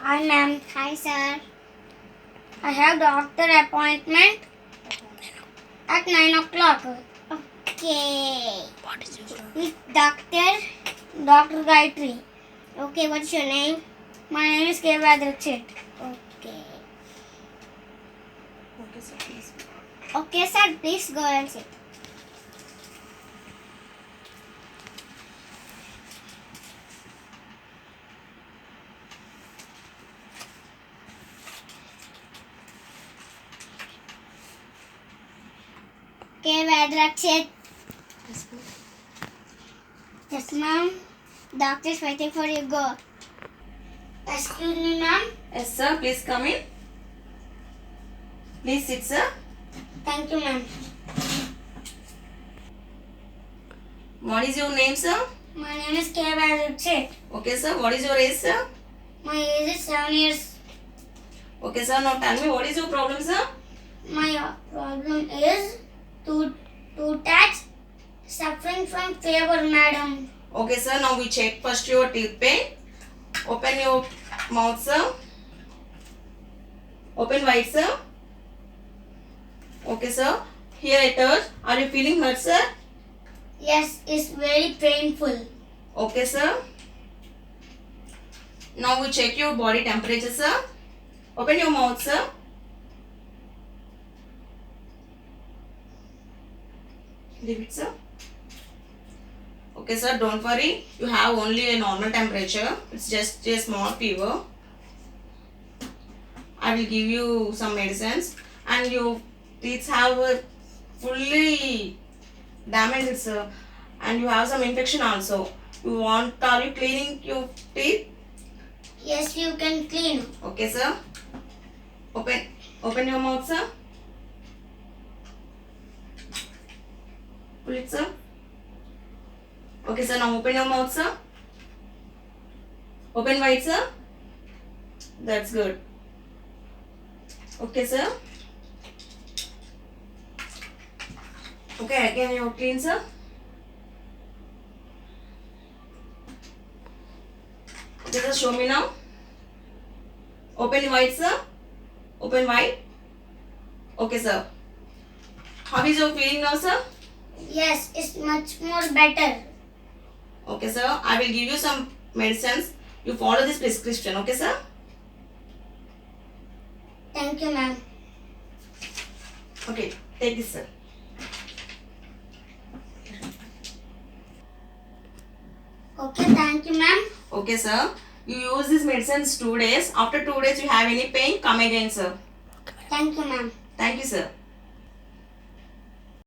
Hi ma'am. Hi sir. I have doctor appointment at 9 o'clock Okay. What is your With Doctor. Dr. Gayatri. Okay, what's your name? My name is K. Vadrakshit. Okay. Okay, sir, please. Okay sir, please go and sit. Okay, Vedrakshit. Yes, ma'am. Doctor is waiting for you. Go. Excuse me, ma'am. Yes, sir. Please come in. Please sit, sir. Thank you, ma'am. What is your name, sir? My name is K. Vadrakshit. Okay, sir. What is your age, sir? My age is 7 years. Okay, sir. Now tell me what is your problem, sir? My problem is toothack, suffering from fever, madam. Okay, sir. Now we check first your teeth pain. Open your mouth, sir. Open wide, sir. Okay, sir. Here it hurts. Are you feeling hurt, sir? Yes, it's very painful. Okay, sir. Now we check your body temperature, sir. Open your mouth, sir. Leave it, sir. Okay, sir. Don't worry. You have only a normal temperature. It's just a small fever. I will give you some medicines, and your teeth have fully damaged, sir, and you have some infection also. Are you cleaning your teeth? Yes, you can clean. Okay, sir. Open your mouth, sir. Pull it, sir. Okay, sir. Now open your mouth, sir. Open wide, sir. That's good. Okay, sir. Okay, again you clean, sir. Okay, sir. Show me now. Open wide, sir. Open wide. Okay, sir. How is your feeling now, sir? Yes, it's much more better. Okay, sir. I will give you some medicines. You follow this prescription. Okay, sir. Thank you, ma'am. Okay, take this, sir. Okay, thank you, ma'am. Okay, sir. You use this medicines 2 days. After 2 days, you have any pain, come again, sir. Thank you, ma'am. Thank you, sir.